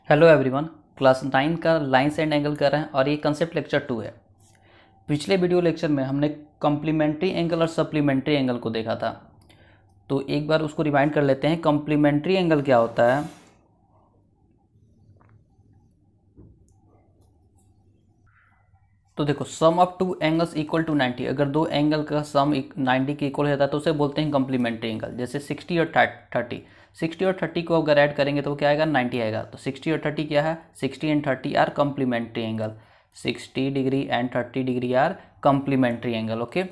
Hello everyone. Class 9 का lines and angle कर रहे हैं और ये कंसेप्ट लेक्चर 2 है। पिछले वीडियो लेक्चर में हमने कॉम्प्लीमेंट्री एंगल और सप्लीमेंट्री एंगल को देखा था, तो एक बार उसको रिवाइंड कर लेते हैं। कॉम्प्लीमेंट्री एंगल क्या होता है? तो देखो, sum of two angles equal to 90। अगर दो एंगल का सम 90 के इक्वल होता है तो उसे बोलते हैं कॉम्प्लीमेंट्री एंगल। जैसे 60 और 30, 60 और 30 को अगर ऐड करेंगे तो वो क्या आएगा? 90 आएगा। तो 60 और 30 क्या है? 60 and 30 are complementary angle. 60 degree and 30 degree are complementary angle. Okay,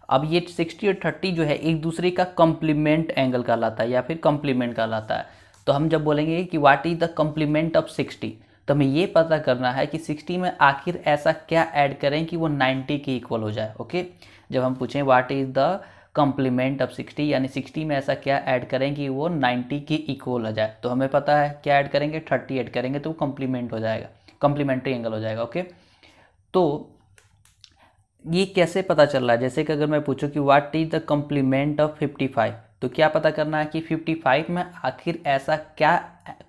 अब ये 60 और 30 जो है एक दूसरे का कॉम्प्लीमेंट एंगल कहलाता है या फिर कॉम्प्लीमेंट कहलाता है। तो हम जब बोलेंगे कि what is the complement of 60, तो हमें ये पता करना है कि 60 में आखिर ऐसा क्या ऐड करें कि वो 90 के इक्वल हो जाए। ओके, जब हम पूछें what is the complement of 60, यानी 60 में ऐसा क्या ऐड करें कि वो 90 के इक्वल हो जाए, तो हमें पता है क्या ऐड करेंगे? 30 ऐड करेंगे तो वो कॉम्प्लीमेंट हो जाएगा, कॉम्प्लीमेंट्री एंगल हो जाएगा। ओके, तो ये कैसे पता चल रहा है? जैसे कि अगर मैं पूछूं कि what is the complement of 55, तो क्या पता करना है कि 55 में आखिर ऐसा क्या,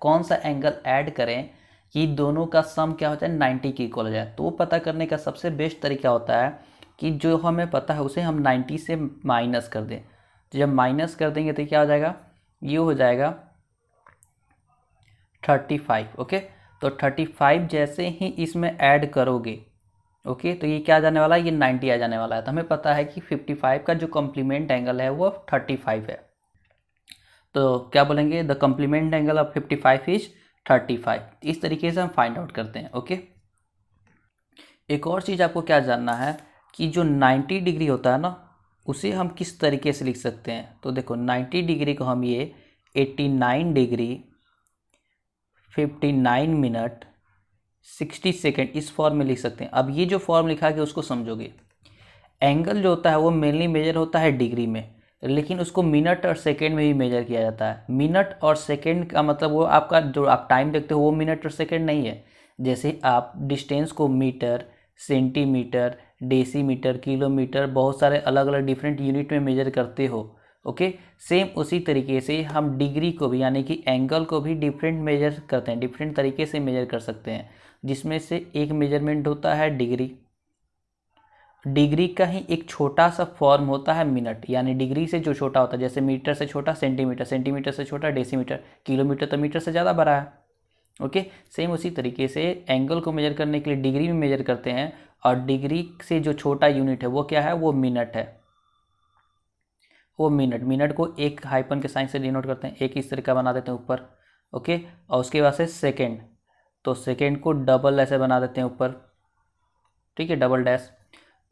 कौन सा एंगल ऐड करें कि दोनों का सम क्या हो जाए? 90 की इक्वल हो जाए। तो वो पता करने का सबसे बेस्ट तरीका होता है कि जो हमें पता है उसे हम 90 से माइनस कर दें। तो जब माइनस कर देंगे तो क्या हो जाएगा? ये हो जाएगा 35। ओके, तो 35 जैसे ही इसमें ऐड करोगे, ओके, तो ये क्या आ जाने वाला है? ये 90 आ जाने वाला है। तो हमें पता है कि 55 का जो कॉम्प्लीमेंट एंगल है वो 35 है। तो क्या बोलेंगे? The complement angle of 55 is 35। इस तरीके से हम फाइंड आउट करते हैं। ओके, एक और चीज़ आपको क्या जानना है कि जो 90 डिग्री होता है ना, उसे हम किस तरीके से लिख सकते हैं? तो देखो, 90 डिग्री को हम ये 89 डिग्री 59 मिनट 60 सेकेंड इस फॉर्म में लिख सकते हैं। अब ये जो फॉर्म लिखा गया उसको समझोगे। एंगल जो होता है वो मेनली मेजर होता है डिग्री में, लेकिन उसको मिनट और सेकेंड में भी मेजर किया जाता है। मिनट और सेकेंड का मतलब वो आपका जो आप टाइम देखते हो वो मिनट और सेकेंड नहीं है। जैसे आप डिस्टेंस को मीटर, सेंटीमीटर, डेसीमीटर, किलोमीटर, बहुत सारे अलग अलग डिफरेंट यूनिट में मेजर करते हो। ओके, सेम उसी तरीके से हम डिग्री को भी, यानी कि एंगल को भी डिफरेंट मेजर करते हैं, डिफरेंट तरीके से मेजर कर सकते हैं, जिसमें से एक मेजरमेंट होता है डिग्री। डिग्री का ही एक छोटा सा फॉर्म होता है मिनट, यानी डिग्री से जो छोटा होता है, जैसे मीटर से छोटा सेंटीमीटर, सेंटीमीटर से छोटा डेसीमीटर, किलोमीटर तो मीटर से ज़्यादा बड़ा है। ओके, सेम उसी तरीके से एंगल को मेजर करने के लिए डिग्री में मेजर करते हैं, और डिग्री से जो छोटा यूनिट है वो क्या है? वो मिनट है। वो मिनट, मिनट को एक हाइपन के साइन से डिनोट करते हैं, एक इस तरह का बना देते हैं ऊपर। ओके, और उसके बाद से सेकेंड, तो सेकेंड को डबल ऐसे बना देते हैं ऊपर, ठीक है, डबल डैश।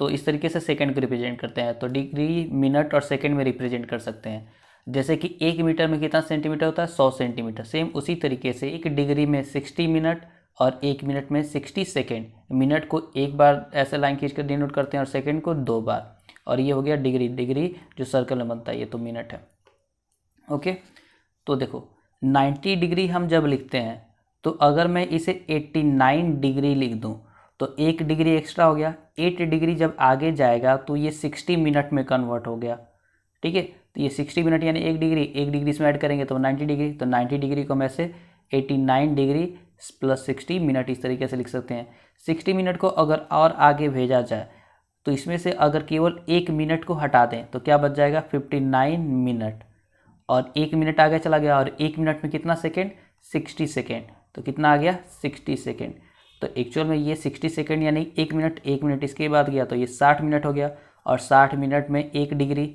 तो इस तरीके से सेकंड को रिप्रेजेंट करते हैं। तो डिग्री मिनट और सेकंड में रिप्रेजेंट कर सकते हैं। जैसे कि एक मीटर में कितना सेंटीमीटर होता है? 100 सेंटीमीटर। सेम उसी तरीके से एक डिग्री में 60 मिनट और एक मिनट में 60 सेकेंड। मिनट को एक बार ऐसे लाइन खींच कर डिनोट करते हैं और सेकेंड को 2 बार। और ये हो गया डिग्री। डिग्री जो सर्कल में बनता है ये तो मिनट है। ओके, तो देखो 90 डिग्री हम जब लिखते हैं तो अगर मैं इसे 89 डिग्री लिख दूं तो एक डिग्री एक्स्ट्रा हो गया। 8 डिग्री जब आगे जाएगा तो ये 60 मिनट में कन्वर्ट हो गया। ठीक है, तो ये 60 मिनट यानी एक डिग्री इसमें ऐड करेंगे तो 90 डिग्री। तो 90 डिग्री को हम ऐसे 89 डिग्री प्लस 60 मिनट इस तरीके से लिख सकते हैं। 60 मिनट को अगर और आगे भेजा जाए तो इसमें से अगर केवल एक मिनट को हटा दें तो क्या बच जाएगा? 59 मिनट। और एक मिनट आगे चला गया, और एक मिनट में कितना सेकेंड? 60 सेकेंड। तो कितना आ गया? 60 सेकेंड। तो एक्चुअल में ये 60 सेकेंड यानी एक मिनट इसके बाद गया तो ये 60 मिनट हो गया। और 60 मिनट में एक डिग्री,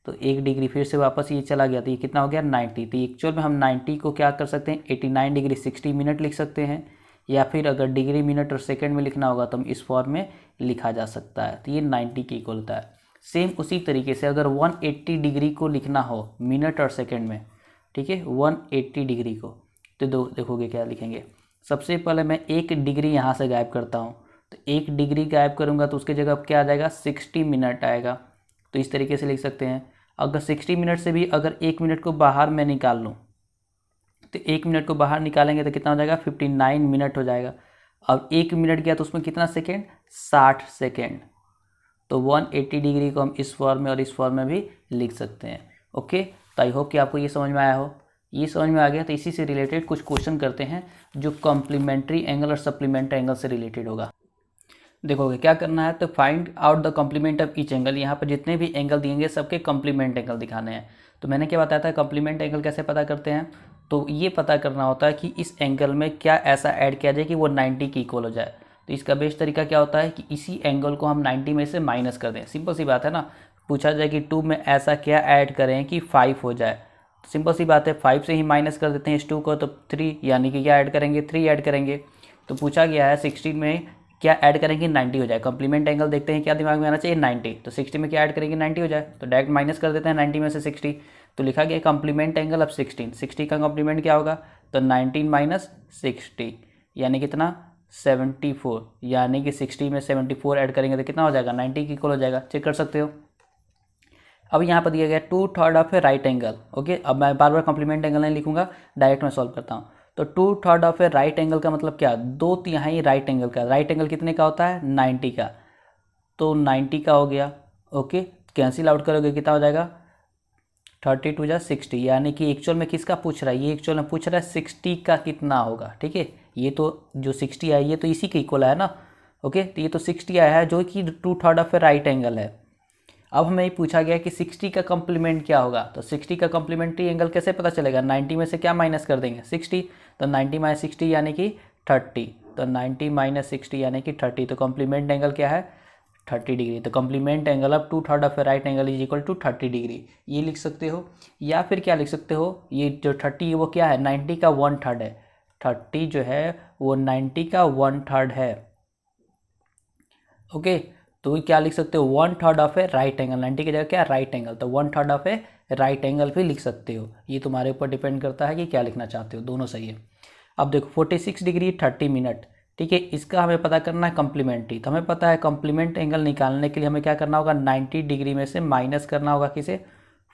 तो एक डिग्री फिर से वापस ये चला गया तो ये कितना हो गया? 90। तो एक्चुअल में हम 90 को क्या कर सकते हैं? 89 डिग्री 60 मिनट लिख सकते हैं, या फिर अगर डिग्री मिनट और सेकेंड में लिखना होगा तो हम इस फॉर्म में लिखा जा सकता है। तो ये 90 की इक्वल होता है। सेम उसी तरीके से अगर 180 डिग्री को लिखना हो मिनट और सेकंड में, ठीक है, 180 डिग्री को, तो देखोगे क्या लिखेंगे। सबसे पहले मैं एक डिग्री यहाँ से गायब करता हूँ, तो एक डिग्री गायब करूँगा तो उसके जगह क्या आ जाएगा? 60 मिनट आएगा। तो इस तरीके से लिख सकते हैं। अगर 60 मिनट से भी अगर एक मिनट को बाहर मैं निकाल लूँ तो एक मिनट को बाहर निकालेंगे तो कितना हो जाएगा? 59 मिनट हो जाएगा। अब एक मिनट गया तो उसमें कितना सेकेंड? 60 सेकेंड। तो 180 डिग्री को हम इस फॉर्म में और इस फॉर्म में भी लिख सकते हैं। ओके, तो आई होप कि आपको ये समझ में आया हो। ये समझ में आ गया। तो इसी से रिलेटेड कुछ क्वेश्चन करते हैं जो कॉम्प्लीमेंट्री एंगल और सप्लीमेंट्री एंगल से रिलेटेड होगा। देखोगे क्या करना है, तो find out the complement of each angle. यहाँ पर जितने भी एंगल दिएंगे सबके कॉम्प्लीमेंट एंगल दिखाने हैं। तो मैंने क्या बताया था, कॉम्प्लीमेंट एंगल कैसे पता करते हैं, तो ये पता करना होता है कि इस एंगल में क्या ऐसा ऐड किया जाए कि वो 90 की इक्वल हो जाए। तो इसका बेस्ट तरीका क्या होता है कि इसी एंगल को हम 90 में से माइनस कर दें। सिंपल सी बात है ना, पूछा जाए कि 2 में ऐसा क्या ऐड करें कि 5 हो जाए, तो सिंपल सी बात है 5 से ही माइनस कर देते हैं इस 2 को, तो 3, यानी कि क्या ऐड करेंगे, 3 ऐड करेंगे। तो पूछा गया है 16 में क्या ऐड करेंगे, 90 हो जाए। कॉम्प्लीमेंट एंगल देखते हैं क्या दिमाग में आना चाहिए, 90। तो 60 में क्या ऐड करेंगे, 90 हो जाए, तो डायरेक्ट माइनस कर देते हैं 90 में से 60। तो लिखा गया कॉम्प्लीमेंट एंगल ऑफ 16। 60 का कॉम्प्लीमेंट क्या होगा, तो 19 माइनस 60 यानी कितना, 74। यानी कि 60 में 74 ऐड करेंगे तो कितना हो जाएगा, 90 की इक्वल हो जाएगा। चेक कर सकते हो। अब यहाँ पर दिया गया 2/3 of a right angle. Okay, अब मैं बार बार कॉम्प्लीमेंट एंगल नहीं लिखूंगा, डायरेक्ट मैं सॉल्व करता हूँ। तो 2/3 ऑफ ए राइट एंगल का मतलब क्या, 2/3 राइट एंगल का। राइट एंगल कितने का होता है, 90 का, तो 90 का हो गया। ओके, कैंसिल आउट करोगे कितना हो जाएगा, 32 जा 60। यानी कि एक्चुअल में किसका पूछ रहा है, ये एक्चुअल में पूछ रहा है 60 का कितना होगा। ठीक है, ये तो जो 60 आया ये तो इसी के इक्वल है ना। ओके, तो ये तो 60 आया है जो कि 2/3 ऑफ ए राइट एंगल है। अब हमें पूछा गया कि 60 का कॉम्प्लीमेंट क्या होगा, तो 60 का कॉम्प्लीमेंट्री एंगल कैसे पता चलेगा, 90 में से क्या माइनस कर देंगे, 60। तो 90 माइनस 60 यानी कि 30। तो 90 माइनस 60 यानी कि 30। तो कॉम्प्लीमेंट एंगल क्या है, 30 डिग्री। तो complement angle of 2/3 of a right angle is equal to 30 degree. ये लिख सकते हो, या फिर क्या लिख सकते हो, ये जो 30 है वो क्या है, 90 का 1/3 है। 30 जो है वो 90 का 1/3 है। ओके, तो क्या लिख सकते हो, 1/3 ऑफ ए राइट एंगल। 90 की जगह क्या, राइट एंगल, तो 1/3 ऑफ ए राइट एंगल भी लिख सकते हो। ये तुम्हारे ऊपर डिपेंड करता है कि क्या लिखना चाहते हो, दोनों सही है। अब देखो 46 डिग्री 30 मिनट। ठीक है, इसका हमें पता करना है कॉम्प्लीमेंट्री। तो हमें पता है कॉम्प्लीमेंट एंगल निकालने के लिए हमें क्या करना होगा, 90 डिग्री में से माइनस करना होगा किसे,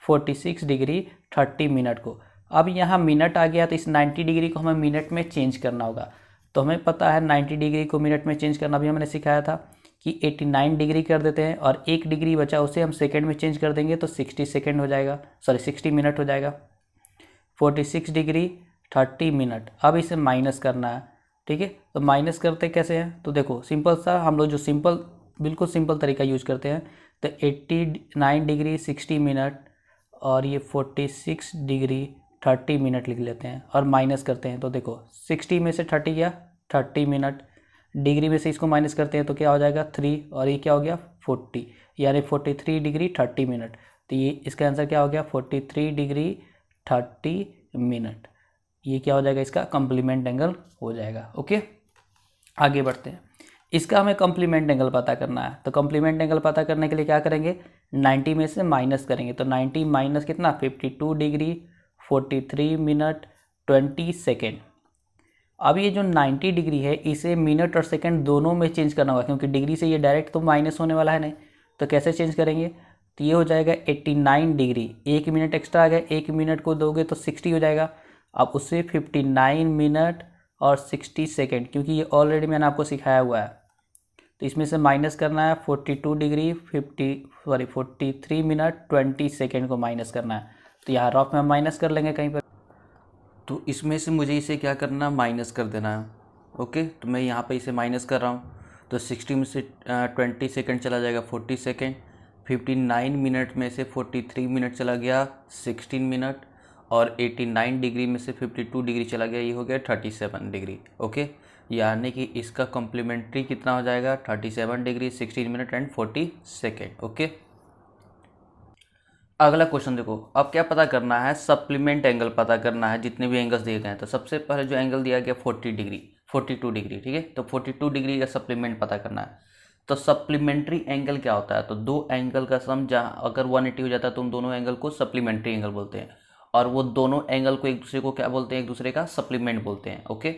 46 डिग्री 30 मिनट को। अब यहाँ मिनट आ गया, तो इस 90 डिग्री को हमें मिनट में चेंज करना होगा। तो हमें पता है 90 डिग्री को मिनट में चेंज करना भी हमने सिखाया था कि 89 डिग्री कर देते हैं, और 1 डिग्री बचा उसे हम सेकंड में चेंज कर देंगे तो 60 सेकंड हो जाएगा, सॉरी 60 मिनट हो जाएगा। 46 डिग्री 30 मिनट। अब इसे माइनस करना है। ठीक है, तो माइनस करते कैसे हैं, तो देखो सिंपल सा हम लोग जो सिंपल, बिल्कुल सिंपल तरीका यूज करते हैं। तो 89 डिग्री 60 मिनट और ये 46 डिग्री 30 मिनट लिख लेते हैं और माइनस करते हैं। तो देखो 60 में से 30 गया, 30 मिनट, डिग्री में से इसको माइनस करते हैं तो क्या हो जाएगा 3, और ये क्या हो गया 40, यानी 43 डिग्री 30 मिनट। तो ये इसका आंसर क्या हो गया, 43 डिग्री 30 मिनट। ये क्या हो जाएगा, इसका कॉम्प्लीमेंट एंगल हो जाएगा। ओके, आगे बढ़ते हैं। इसका हमें कॉम्प्लीमेंट एंगल पता करना है। तो कॉम्प्लीमेंट एंगल पता करने के लिए क्या करेंगे, 90 में से माइनस करेंगे। तो 90 माइनस कितना, 52 डिग्री 43 मिनट 20 सेकेंड। अब ये जो 90 डिग्री है इसे मिनट और सेकंड दोनों में चेंज करना होगा, क्योंकि डिग्री से ये डायरेक्ट तो माइनस होने वाला है नहीं। तो कैसे चेंज करेंगे, तो ये हो जाएगा 89 डिग्री, 1 मिनट एक्स्ट्रा आ गया, 1 मिनट को दोगे तो 60 हो जाएगा। अब उससे 59 मिनट और 60 सेकेंड, क्योंकि ये ऑलरेडी मैंने आपको सिखाया हुआ है। तो इसमें से माइनस करना है 42 डिग्री 43 मिनट 20 सेकेंड को माइनस करना है। तो यहाँ रफ में हम माइनस कर लेंगे कहीं पर, तो इसमें से मुझे इसे क्या करना, माइनस कर देना है। ओके, तो मैं यहाँ पे इसे माइनस कर रहा हूँ। तो 60 में से 20 सेकेंड चला जाएगा 40 सेकेंड, 59 मिनट में से 43 मिनट चला गया 16 मिनट, और 89 डिग्री में से 52 डिग्री चला गया, ये हो गया 37 डिग्री। ओके, यानी कि इसका कॉम्प्लीमेंट्री कितना हो जाएगा, 37 degree 16 minute and 40 second. Okay, अगला क्वेश्चन देखो। अब क्या पता करना है, सप्लीमेंट एंगल पता करना है, जितने भी एंगल्स दिए गए हैं। तो सबसे पहले जो एंगल दिया गया 42 डिग्री, ठीक है। तो 42 डिग्री का सप्लीमेंट पता करना है। तो सप्लीमेंट्री एंगल क्या होता है, तो दो एंगल का सम जहाँ अगर 180 हो जाता है तो उन दोनों एंगल को सप्लीमेंट्री एंगल बोलते हैं, और वो दोनों एंगल को एक दूसरे को क्या बोलते हैं, एक दूसरे का सप्लीमेंट बोलते हैं। ओके,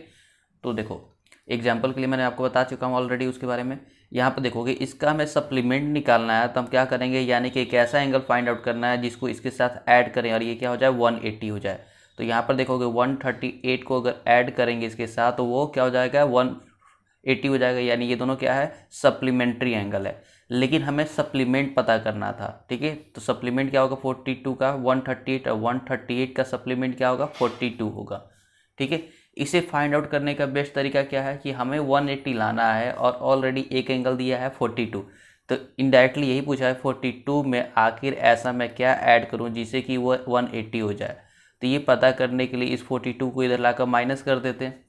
तो देखो एग्जाम्पल के लिए मैंने आपको बता चुका हूँ ऑलरेडी उसके बारे में। यहाँ पर देखोगे इसका हमें सप्लीमेंट निकालना है, तो हम क्या करेंगे, यानी कि एक ऐसा एंगल फाइंड आउट करना है जिसको इसके साथ ऐड करें और ये क्या हो जाए 180 हो जाए। तो यहाँ पर देखोगे 138 को अगर ऐड करेंगे इसके साथ तो वो क्या हो जाएगा 180 हो जाएगा, यानी ये दोनों क्या है, सप्लीमेंट्री एंगल है। लेकिन हमें सप्लीमेंट पता करना था, ठीक है। तो सप्लीमेंट क्या होगा 42 का 138 और 138 का सप्लीमेंट क्या होगा 42 होगा, ठीक है। इसे फाइंड आउट करने का बेस्ट तरीका क्या है कि हमें 180 लाना है और ऑलरेडी एक एंगल दिया है 42, तो इनडायरेक्टली यही पूछा है 42 में आखिर ऐसा मैं क्या ऐड करूं जिससे कि वो 180 हो जाए। तो ये पता करने के लिए इस 42 को इधर लाकर माइनस कर देते हैं।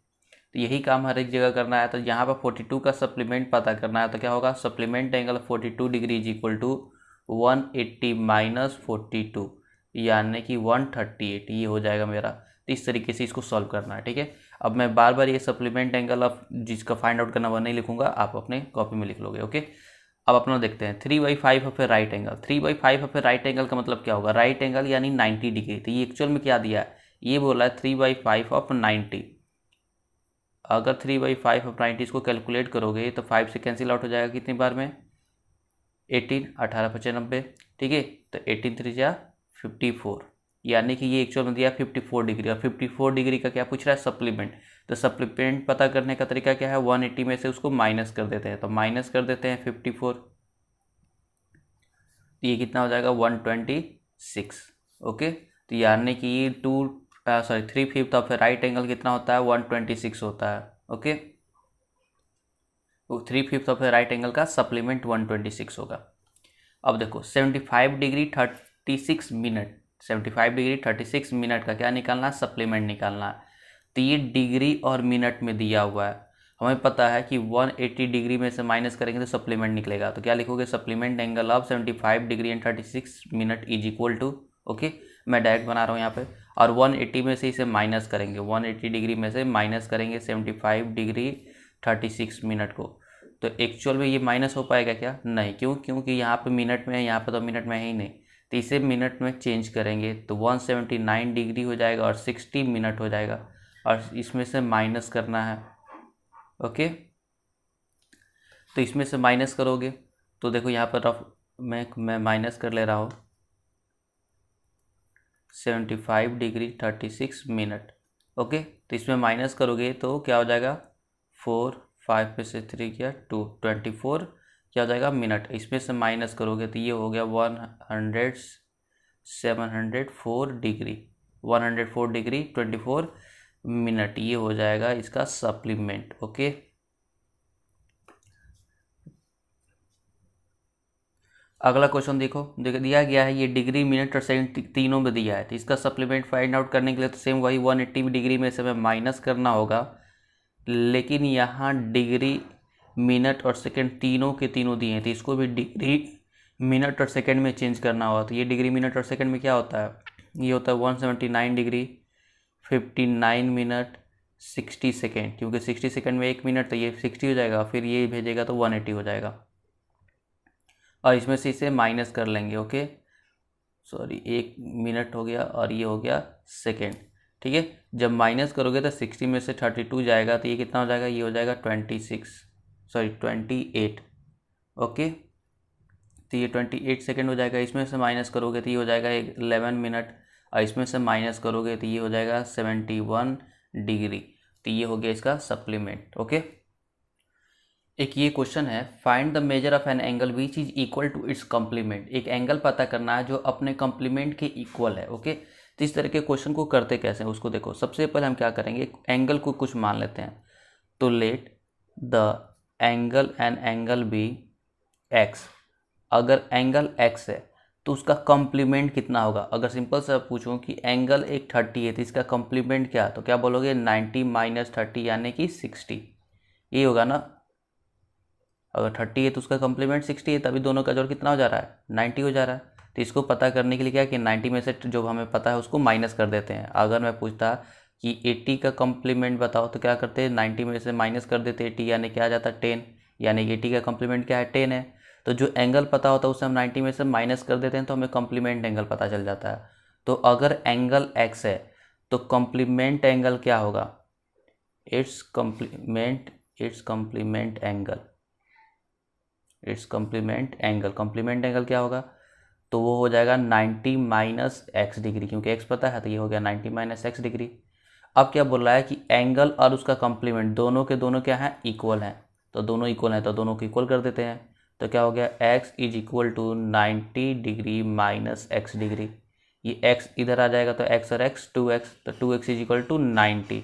तो यही काम हर एक जगह करना है। तो यहाँ पर 42 का सप्लीमेंट पता करना है, तो क्या होगा supplement angle 42 degree is equal to 180 minus 42 यानी कि 138, ये हो जाएगा मेरा। तो इस तरीके से इसको सॉल्व करना है, ठीक है। अब मैं बार बार ये सप्लीमेंट एंगल ऑफ जिसका फाइंड आउट करना वह नहीं लिखूंगा, आप अपने कॉपी में लिख लोगे, ओके। अब अपना देखते हैं 3/5 of a right angle. 3/5 of a right angle का मतलब क्या होगा, राइट एंगल यानी 90 डिग्री। तो ये एक्चुअल में क्या दिया है, ये बोला है 3/5 ऑफ 90। अगर 3/5 ऑफ 90 इसको कैलकुलेट करोगे तो 5 से कैंसिल आउट हो जाएगा कितनी बार में 18, 18 × 90, ठीक है। तो 18 3 जा 54, यानी कि ये एक्चुअल में दिया 54 डिग्री। और 54 डिग्री का क्या पूछ रहा है सप्लीमेंट। तो सप्लीमेंट पता करने का तरीका क्या है 180 में से उसको माइनस कर देते हैं। तो माइनस कर देते हैं 54, तो ये कितना हो जाएगा 126, ओके। तो यानी कि ये 3/5 ऑफ राइट एंगल कितना होता है 126 होता है, ओके। तो 3/5 ऑफ राइट एंगल का सप्लीमेंट 126 होगा। अब देखो 75 डिग्री 36 मिनट, 75 डिग्री 36 मिनट का क्या निकालना है सप्लीमेंट निकालना है। तो ये डिग्री और मिनट में दिया हुआ है, हमें पता है कि 180 डिग्री में से माइनस करेंगे तो सप्लीमेंट निकलेगा। तो क्या लिखोगे supplement angle of 75 degree and 36 minute is equal to, okay मैं डायरेक्ट बना रहा हूँ यहाँ पे। और 180 में से इसे माइनस करेंगे, 180 डिग्री में से माइनस करेंगे 75 डिग्री 36 मिनट को। तो एक्चुअल में ये माइनस हो पाएगा क्या, नहीं, क्योंकि यहाँ पे मिनट में है, यहाँ पे तो मिनट में है ही नहीं। तो इसे मिनट में चेंज करेंगे तो 179 डिग्री हो जाएगा और 60 मिनट हो जाएगा, और इसमें से माइनस करना है, ओके। तो इसमें से माइनस करोगे तो देखो यहाँ पर रफ मैं माइनस कर ले रहा हूँ 75 डिग्री 36 मिनट, ओके। तो इसमें माइनस करोगे तो क्या हो जाएगा 4, 5 पे से 3 किया 2, 24 क्या हो जाएगा मिनट। इसमें से माइनस करोगे तो ये हो गया 704 डिग्री, 104 डिग्री 24 मिनट, ये हो जाएगा इसका सप्लीमेंट, ओके। अगला क्वेश्चन देखो दिया गया है ये डिग्री मिनट और सेकंड तीनों में दिया है। तो इसका सप्लीमेंट फाइंड आउट करने के लिए तो सेम वही 180 डिग्री में से हमें माइनस करना होगा, लेकिन यहाँ डिग्री मिनट और सेकंड तीनों के तीनों दिए हैं तो इसको भी डिग्री मिनट और सेकंड में चेंज करना होगा। तो ये डिग्री मिनट और सेकंड में क्या होता है, ये होता है 179 डिग्री 59 मिनट 60 सेकेंड, क्योंकि 60 सेकेंड में 1 मिनट, तो ये 60 हो जाएगा, फिर ये भेजेगा तो 180 हो जाएगा। और इसमें से इसे माइनस कर लेंगे, ओके सॉरी 1 मिनट हो गया और ये हो गया सेकेंड, ठीक है। जब माइनस करोगे तो 60 में से 32 जाएगा तो ये कितना हो जाएगा, ये हो जाएगा 28, ओके। तो ये 28 सेकेंड हो जाएगा। इसमें से माइनस करोगे तो ये हो जाएगा 11 मिनट, और इसमें से माइनस करोगे तो ये हो जाएगा 71 डिग्री। तो ये हो गया इसका सप्लीमेंट, ओके। एक ये क्वेश्चन है find the measure of an angle which is equal to its complement. एक एंगल पता करना है जो अपने कॉम्प्लीमेंट के इक्वल है, ओके। तो इस तरह के क्वेश्चन को करते कैसे हैं उसको देखो। सबसे पहले हम क्या करेंगे, एंगल को कुछ मान लेते हैं। तो let the angle an angle be X. अगर एंगल एक्स है तो उसका कॉम्प्लीमेंट कितना होगा। अगर सिंपल सा पूछूं कि एंगल एक 30 है तो इसका कॉम्प्लीमेंट क्या, तो क्या बोलोगे 90 माइनस 30 यानी कि 60, ये होगा ना। अगर 30 है तो उसका कॉम्प्लीमेंट 60 है, तभी दोनों का जोड़ कितना हो जा रहा है 90 हो जा रहा है। तो इसको पता करने के लिए क्या कि 90 में से जो हमें पता है उसको माइनस कर देते हैं। अगर मैं पूछता कि 80 का कॉम्प्लीमेंट बताओ तो क्या करते हैं 90 में से माइनस कर देते 80, यानी क्या आ जाता 10, यानी 80 का कॉम्प्लीमेंट क्या है 10 है। तो जो एंगल पता होता है उसे हम 90 में से माइनस कर देते हैं तो हमें कॉम्प्लीमेंट एंगल पता चल जाता है। तो अगर एंगल एक्स है तो कॉम्प्लीमेंट एंगल क्या होगा, its complement angle. Complement angle क्या होगा, तो वो हो जाएगा 90 माइनस एक्स डिग्री, क्योंकि एक्स पता है तो ये हो गया 90 माइनस एक्स डिग्री। अब क्या बोल रहा है कि एंगल और उसका कॉम्प्लीमेंट दोनों के दोनों क्या हैं इक्वल हैं। तो दोनों इक्वल हैं तो दोनों को इक्वल कर देते हैं। तो क्या हो गया x is equal to 90 degree minus x degree. ये x इधर आ जाएगा तो x और x 2x, तो 2x इज इक्वल टू 90,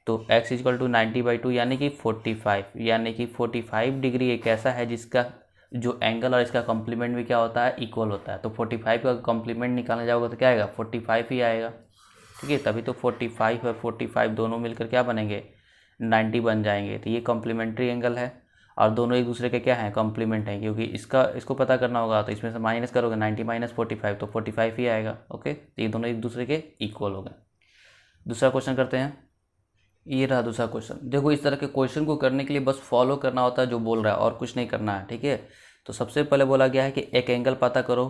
तो x इज इक्वल टू 90/2 यानी कि 45, यानी कि 45 डिग्री एक ऐसा है जिसका जो एंगल और इसका कॉम्प्लीमेंट भी क्या होता है, इक्वल होता है। तो 45 का कॉम्प्लीमेंट निकालने जाओगे तो क्या आएगा, 45 ही आएगा। ठीक है, तभी तो 45 और 45 दोनों मिलकर क्या बनेंगे, 90 बन जाएंगे। तो ये कॉम्प्लीमेंट्री एंगल है और दोनों एक दूसरे के क्या हैं, कॉम्प्लीमेंट हैं, क्योंकि इसको पता करना होगा तो इसमें से माइनस करोगे 90 माइनस 45 तो 45 ही आएगा। ओके, तो ये दोनों एक दूसरे के इक्वल हो गए। दूसरा क्वेश्चन करते हैं। ये रहा दूसरा क्वेश्चन। देखो, इस तरह के क्वेश्चन को करने के लिए बस फॉलो करना होता है जो बोल रहा है और कुछ नहीं करना है। ठीक है, तो सबसे पहले बोला गया है कि एक एंगल पता करो।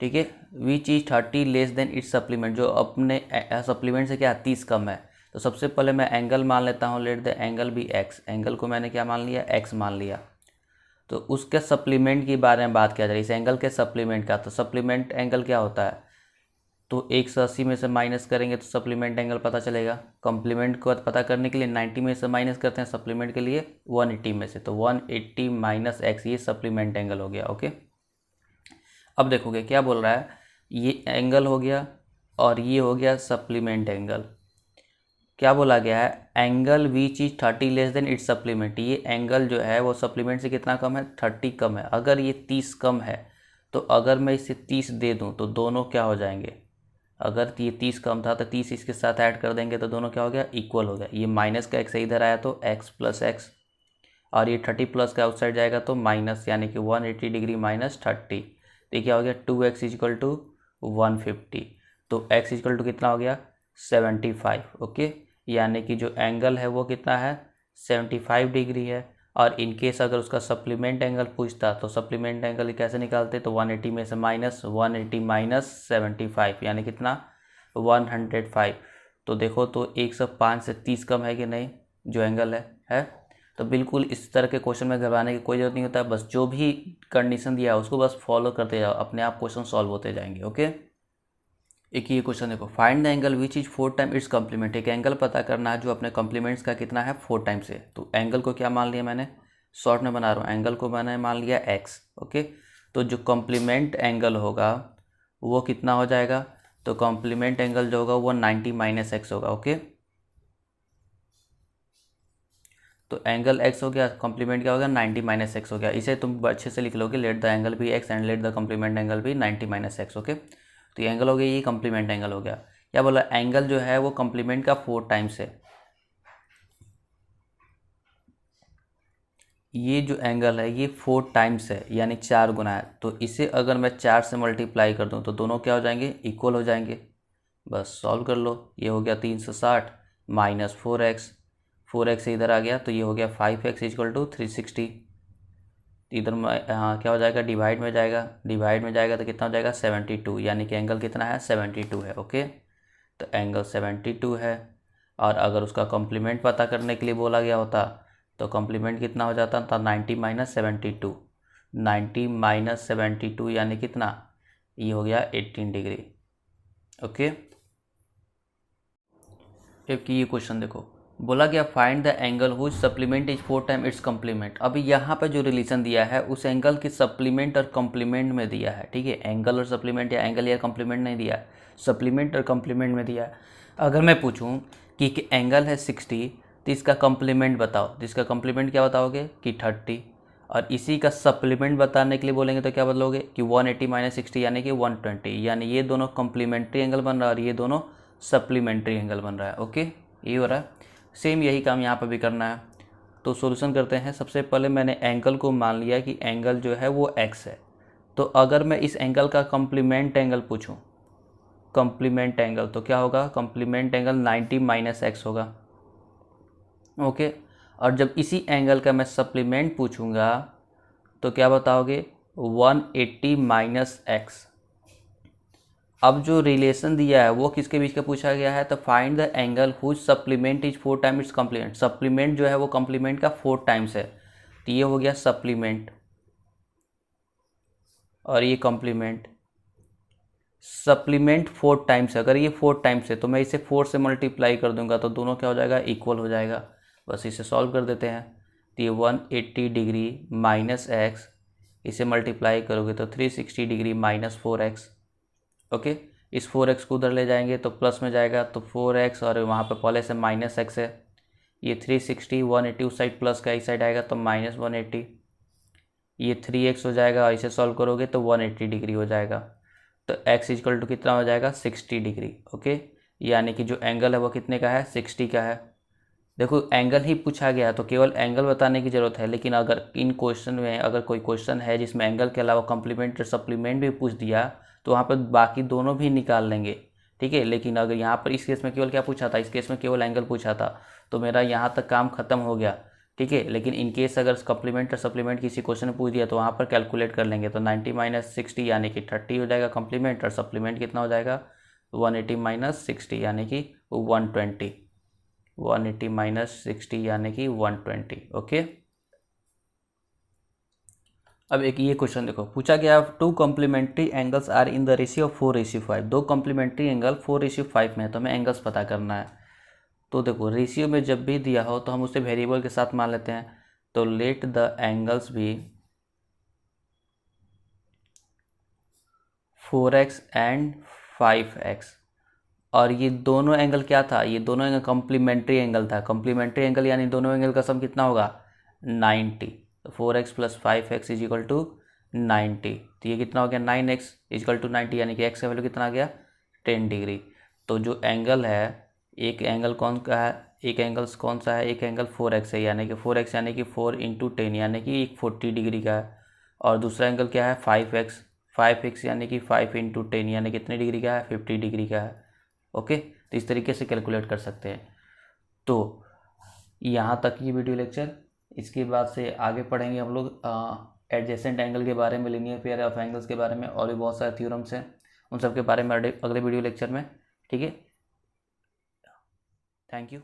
ठीक है, which is 30 less than it's supplement, जो अपने सप्लीमेंट से क्या 30 कम है। तो सबसे पहले मैं एंगल मान लेता हूँ, let the angle be X. Angle को मैंने क्या मान लिया, एक्स मान लिया। तो उसके सप्लीमेंट के बारे में बात किया जा रही है, इस एंगल के सप्लीमेंट का। तो सप्लीमेंट एंगल क्या होता है, तो 180 में से माइनस करेंगे तो सप्लीमेंट एंगल पता चलेगा। कॉम्प्लीमेंट को पता करने के लिए 90 में से माइनस करते हैं, सप्लीमेंट के लिए 180 में से, तो 180 माइनस एक्स, ये सप्लीमेंट एंगल हो गया। ओके, अब देखोगे क्या बोल रहा है, ये एंगल हो गया और ये हो गया सप्लीमेंट एंगल। क्या बोला गया है, angle which is 30 less than it's supplement. ये एंगल जो है वो सप्लीमेंट से कितना कम है, 30 कम है। अगर ये 30 कम है तो अगर मैं इसे 30 दे दूं तो दोनों क्या हो जाएंगे, अगर ये 30 कम था तो 30 इसके साथ ऐड कर देंगे तो दोनों क्या हो गया, इक्वल हो गया। ये माइनस का एक्स इधर आया तो x प्लस एक्स, और ये 30 प्लस का आउटसाइड जाएगा तो माइनस, यानी कि 180 डिग्री माइनस 30। तो ये क्या हो गया, 2x इज इक्वल टू 150। तो x इज इक्वल टू कितना हो गया, 75। ओके, यानी कि जो एंगल है वो कितना है, 75 डिग्री है। और इनकेस अगर उसका सप्लीमेंट एंगल पूछता तो सप्लीमेंट एंगल कैसे निकालते, तो 180 में से माइनस 180 माइनस 75 यानी कितना, 105। तो देखो तो 105 से 30 कम है कि नहीं जो एंगल है। तो बिल्कुल इस तरह के क्वेश्चन में घबराने की कोई ज़रूरत नहीं होता है, बस जो भी कंडीशन दिया है उसको बस फॉलो करते जाओ, अपने आप क्वेश्चन सॉल्व होते जाएंगे। ओके, एक ये क्वेश्चन देखो, find the angle which is 4 time its complement. एक एंगल पता करना है जो अपने कॉम्प्लीमेंट्स का कितना है, 4 टाइम से। तो एंगल को क्या मान लिया मैंने, शॉर्ट में बना रहा हूँ, एंगल को मैंने मान लिया एक्स। ओके, तो जो कॉम्प्लीमेंट एंगल होगा वो कितना हो जाएगा, तो कॉम्प्लीमेंट एंगल जो होगा वो 90 माइनस एक्स होगा। ओके, तो एंगल एक्स हो गया, कॉम्प्लीमेंट क्या हो गया, 90 माइनस एक्स हो गया। इसे तुम अच्छे से लिख लोगे, let the angle be X and let the complement angle be 90 minus x. Okay, तो ये एंगल हो गया, ये कॉम्प्लीमेंट एंगल हो गया। क्या बोला, एंगल जो है वो कॉम्प्लीमेंट का 4 टाइम्स है। ये जो एंगल है ये 4 टाइम्स है, यानी 4 गुना है। तो इसे अगर मैं 4 से मल्टीप्लाई कर दूं तो दोनों क्या हो जाएंगे, इक्वल हो जाएंगे। बस सॉल्व कर लो, ये हो गया 360 माइनस 4x, 4x से इधर आ गया तो ये हो गया 5x इक्वल टू 360। इधर हाँ क्या हो जाएगा, डिवाइड में जाएगा, डिवाइड में जाएगा तो कितना हो जाएगा, 72, यानी कि एंगल कितना है, 72 है। ओके, तो एंगल 72 है। और अगर उसका कॉम्प्लीमेंट पता करने के लिए बोला गया होता तो कॉम्प्लीमेंट कितना हो जाता था, 90 माइनस 72, 90 माइनस 72 यानी कितना, ये हो गया 18 डिग्री। ओके, जबकि ये क्वेश्चन देखो, बोला गया find the angle whose supplement is 4 time its complement. अभी यहाँ पे जो रिलेशन दिया है उस एंगल के सप्लीमेंट और कॉम्प्लीमेंट में दिया है। ठीक है, एंगल और सप्लीमेंट या एंगल या कॉम्प्लीमेंट नहीं दिया, सप्लीमेंट और कॉम्प्लीमेंट में दिया है। अगर मैं पूछूं कि एंगल है 60 तो इसका कॉम्प्लीमेंट बताओ, तो इसका कॉम्प्लीमेंट क्या बताओगे कि 30, और इसी का सप्लीमेंट बताने के लिए बोलेंगे तो क्या बदलोगे कि 180 माइनस 60 यानी कि 120, यानी ये दोनों कॉम्प्लीमेंट्री एंगल बन रहा है और ये दोनों सप्लीमेंट्री एंगल बन रहा है। ओके, ये हो रहा है। सेम यही काम यहाँ पर भी करना है। तो सॉल्यूशन करते हैं। सबसे पहले मैंने एंगल को मान लिया कि एंगल जो है वो x है। तो अगर मैं इस एंगल का कॉम्प्लीमेंट एंगल पूछूं, कॉम्प्लीमेंट एंगल तो क्या होगा, कॉम्प्लीमेंट एंगल 90 माइनस एक्स होगा। ओके, और जब इसी एंगल का मैं सप्लीमेंट पूछूंगा तो क्या बताओगे, 180 माइनस एक्स। अब जो रिलेशन दिया है वो किसके बीच का पूछा गया है, तो find the angle whose supplement is 4 time its complement. Supplement जो है वो कॉम्प्लीमेंट का 4 टाइम्स है, तो ये हो गया सप्लीमेंट और ये कॉम्प्लीमेंट। सप्लीमेंट 4 टाइम्स है, अगर ये 4 टाइम्स है तो मैं इसे 4 से मल्टीप्लाई कर दूंगा तो दोनों क्या हो जाएगा, इक्वल हो जाएगा। बस इसे सॉल्व कर देते हैं। तो ये 180 डिग्री माइनस एक्स, इसे मल्टीप्लाई करोगे तो 360 डिग्री माइनस 4x। ओके, इस 4x को उधर ले जाएंगे तो प्लस में जाएगा, तो 4x और वहाँ पे पहले से माइनस x है। ये 360 180 उस साइड प्लस का इस साइड आएगा तो माइनस 180। ये 3x हो जाएगा और इसे सॉल्व करोगे तो 180 डिग्री हो जाएगा। तो x इक्वल टू कितना हो जाएगा 60 डिग्री। ओके, यानी कि जो एंगल है वो कितने का है 60 का है। देखो एंगल ही पूछा गया तो केवल एंगल बताने की ज़रूरत है, लेकिन अगर इन क्वेश्चन में अगर कोई क्वेश्चन है जिसमें एंगल के अलावा कॉम्प्लीमेंट और सप्लीमेंट भी पूछ दिया तो वहाँ पर बाकी दोनों भी निकाल लेंगे। ठीक है, लेकिन अगर यहाँ पर इस केस में केवल क्या पूछा था, इस केस में केवल एंगल पूछा था, तो मेरा यहाँ तक काम खत्म हो गया। ठीक है, लेकिन इन केस अगर कॉम्प्लीमेंट और सप्लीमेंट किसी क्वेश्चन में पूछ दिया तो वहाँ पर कैलकुलेट कर लेंगे। तो 90 माइनस 60 यानी कि 30 हो जाएगा कॉम्प्लीमेंट, और सप्लीमेंट कितना हो जाएगा 180 माइनस 60 यानी कि 120। 180 माइनस 60 यानी कि 120। ओके, अब एक ये क्वेश्चन देखो, पूछा गया two complementary angles are in the ratio 4:5। दो कॉम्प्लीमेंट्री एंगल 4:5 में है, तो हमें एंगल्स पता करना है। तो देखो रेशियो में जब भी दिया हो तो हम उसे वेरिएबल के साथ मान लेते हैं। तो लेट द एंगल्स भी 4x एंड 5x। और ये दोनों एंगल क्या था, ये दोनों एंगल कॉम्प्लीमेंट्री एंगल था। कॉम्प्लीमेंट्री एंगल यानी दोनों एंगल का सम कितना होगा 90। तो 4x plus 5x is equal to 90। तो ये कितना हो गया 9x इज इक्वल टू 90, यानी कि x का वैल्यू कितना आ गया 10 डिग्री। तो जो एंगल है, एक एंगल कौन का है, एक एंगल कौन सा है, एक एंगल 4x है, यानी कि 4x यानी कि 4 इंटू 10 यानी कि 40 डिग्री का है। और दूसरा एंगल क्या है 5x, 5x यानी कि 5 इंटू 10 यानी कितने डिग्री का है 50 डिग्री का है। ओके, तो इस तरीके से कैलकुलेट कर सकते हैं। तो यहाँ तक ये वीडियो लेक्चर, इसके बाद से आगे पढ़ेंगे हम लोग एडजेसेंट एंगल के बारे में, लीनियर पेयर ऑफ एंगल्स के बारे में, और भी बहुत सारे थ्योरम्स हैं, उन सब के बारे में अगले वीडियो लेक्चर में। ठीक है, थैंक यू।